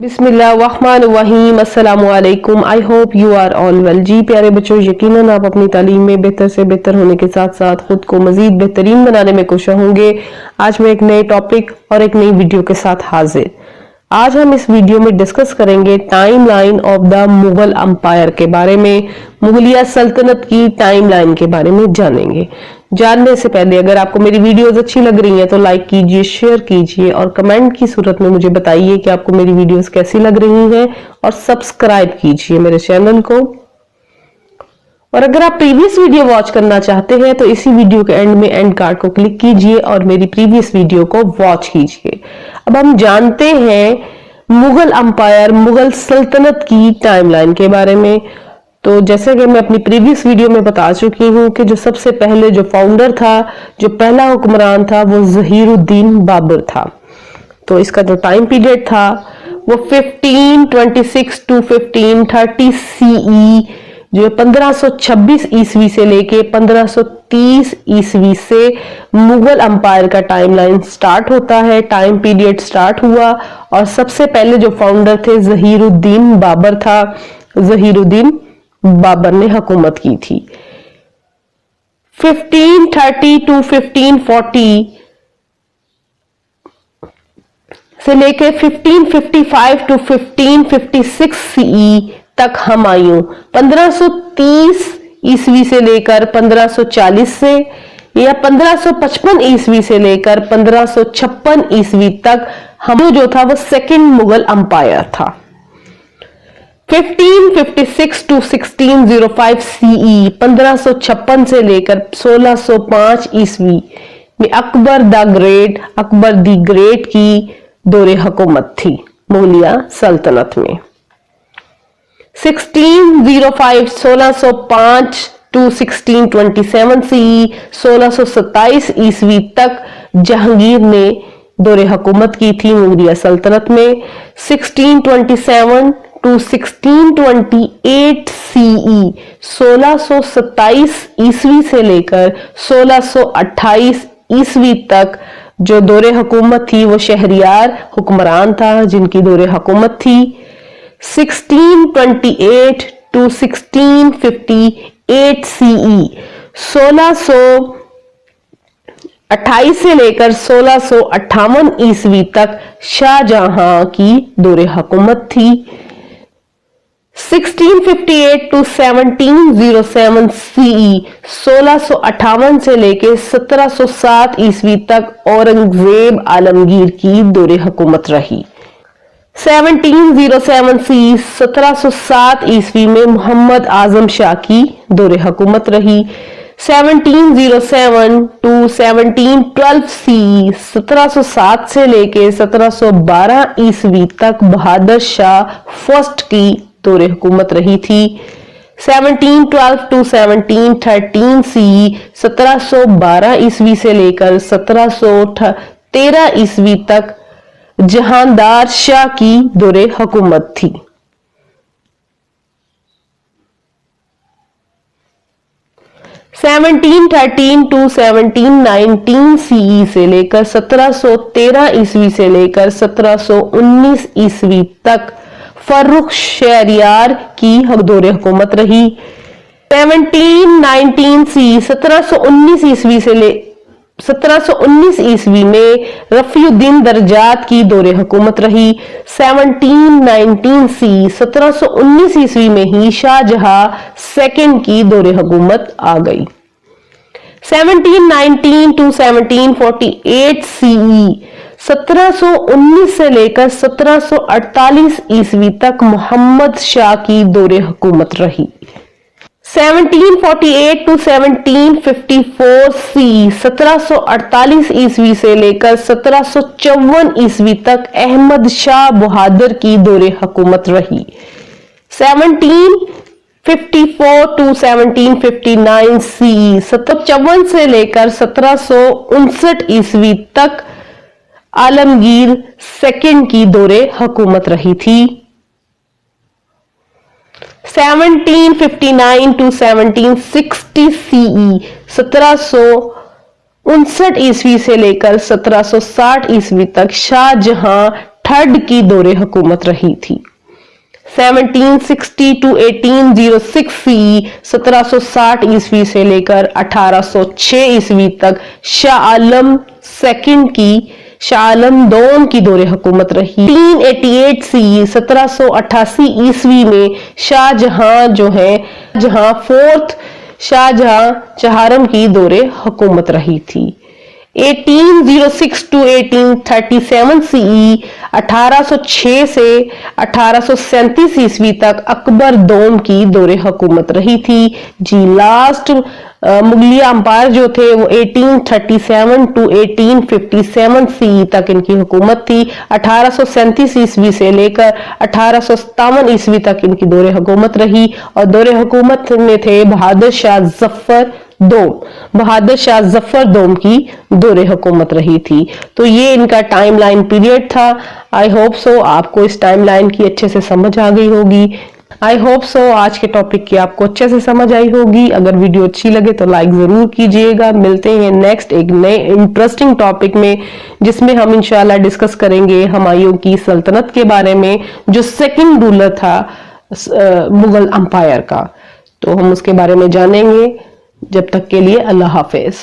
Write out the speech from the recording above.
बिस्मिल्लाहिर्रहमानिर्रहीम अस्सलाम वालेकुम। I hope you are all well. जी प्यारे बच्चों, यकीनन आप अपनी तालीम में बेहतर से बेहतर होने के साथ साथ खुद को मजीद बेहतरीन बनाने में कोशिश होंगे। आज मैं एक नए टॉपिक और एक नई वीडियो के साथ हाजिर। आज हम इस वीडियो में डिस्कस करेंगे time line of the Mughal umpire के बारे में, मुगलिया सल्तनत की टाइम लाइन के बारे में जानेंगे। जानने से पहले अगर आपको मेरी वीडियोस अच्छी लग रही हैं तो लाइक कीजिए, शेयर कीजिए और कमेंट की सूरत में मुझे बताइए कि आपको मेरी वीडियोस कैसी लग रही हैं और सब्सक्राइब कीजिए मेरे चैनल को। और अगर आप प्रीवियस वीडियो वॉच करना चाहते हैं तो इसी वीडियो के एंड में एंड कार्ड को क्लिक कीजिए और मेरी प्रीवियस वीडियो को वॉच कीजिए। अब हम जानते हैं मुगल अंपायर, मुगल सल्तनत की टाइमलाइन के बारे में। तो जैसे कि मैं अपनी प्रीवियस वीडियो में बता चुकी हूं कि जो सबसे पहले जो फाउंडर था, जो पहला हुक्मरान था, वो ज़हीरुद्दीन बाबर था। तो इसका जो टाइम पीरियड था वो 1526 टू 1530 सीई, जो 1526 ईस्वी से लेके 1530 ईस्वी से मुगल अंपायर का टाइमलाइन स्टार्ट होता है, टाइम पीरियड स्टार्ट हुआ। और सबसे पहले जो फाउंडर थे ज़हीरुद्दीन बाबर था। ज़हीरुद्दीन बाबर ने हुकूमत की थी। 1530 टू 1540 से लेके 1555 टू 1556 सीई तक हुमायूं, 1530 ईस्वी से लेकर 1540 से या 1555 ईस्वी से लेकर 1556 ईस्वी तक हुमायूं जो था वो सेकंड मुगल अंपायर था। 1556 टू 1605 सीई, 1556 से लेकर 1605 ईस्वी में अकबर द ग्रेट की दौरे हुकूमत थी मुगलिया सल्तनत में। 1605 टू 1627 सीई, 1627 ईस्वी तक जहांगीर ने दौरे हुकूमत की थी मुगलिया सल्तनत में। 1627 टू 1628 सीई, 1627 ईस्वी से लेकर 1628 ईस्वी तक जो दौरे हुकूमत थी वो शहरियार हुक्मरान था जिनकी दौरे हुकूमत थी। 1628 टू 1658 सीई, 1628 से लेकर 1658 ईस्वी तक शाहजहां की दौरे हुकूमत थी। 1658 टू 1707 सीई, 1658 से लेकर 1707 ईस्वी तक औरंगजेब आलमगीर की दौरे हुकूमत रही। 1707 सी, 1707 ईस्वी में मोहम्मद आजम शाह की दौरे हुकूमत रही। 1707 टू 1712 सी, 1707 से लेके 1712 ईस्वी तक बहादुर शाह फर्स्ट की दौरे हुकूमत रही थी। 1712 टू 1713 सी, 1712 ईस्वी से लेकर 1713 ईस्वी तक जहांदार शाह की दौरे हुकूमत थी। 1713 टू 1719 सीई से लेकर 1713 ईस्वी से लेकर 1719 ईस्वी तक फर्रुख शहरियार की दौरे हुकूमत रही। 1719 सी, 1719 ईस्वी से 1719 ईस्वी में रफीउद्दीन दरजात की दौरे हुकूमत रही। 1719 सी, 1719 ईस्वी में ही शाहजहां सेकंड की दौरे हुकूमत आ गई। 1719 टू 1748 सीई, 1719 से लेकर 1748 ईस्वी तक मोहम्मद शाह की दौरे हुकूमत रही। 1748 टू 1754 सी, 1748 ईस्वी से लेकर 1754 ईस्वी तक अहमद शाह बहादुर की दौरे हुकूमत रही। 1754 टू 1759 सी, 1754 से लेकर 1759 ईस्वी तक आलमगीर सेकंड की दौरे हुकूमत रही थी। 1759 टू 1760 सीई, 1759 ईस्वी से लेकर 1760 ईस्वी तक शाहजहां थर्ड की दौरे हुकूमत रही थी। 1760 to 1806 CE 1760 ईस्वी से लेकर 1806 ईस्वी तक शाह आलम दोम की दौरे हुकूमत रही। 1888 CE 1788 ईस्वी में शाहजहां फोर्थ शाहजहां चहारम की दौरे हुकूमत रही थी। 1806 to 1837 CE 1806 से 1837 ईस्वी तक अकबर दोम की दौरे हुकूमत रही थी। जी लास्ट मुगलिया अंपायर जो थे वो 1837 to 1857 CE तक इनकी हुकूमत थी। 1837 ईस्वी से लेकर 1857 ईस्वी तक इनकी दौरे हुकूमत रही और दौरे हुकूमत में थे बहादुर शाह जफर दोम की दौरे हुकूमत रही थी। तो ये इनका टाइम लाइन पीरियड था। आई होप सो आपको इस टाइम लाइन की अच्छे से समझ आ गई होगी। आई होप सो आज के टॉपिक की आपको अच्छे से समझ आई होगी। अगर वीडियो अच्छी लगे तो लाइक जरूर कीजिएगा। मिलते हैं नेक्स्ट एक नए इंटरेस्टिंग टॉपिक में, जिसमें हम इंशाल्लाह डिस्कस करेंगे हुमायूं की सल्तनत के बारे में, जो सेकंड रूलर था मुगल अंपायर का। तो हम उसके बारे में जानेंगे। जब तक के लिए अल्लाह हाफिज।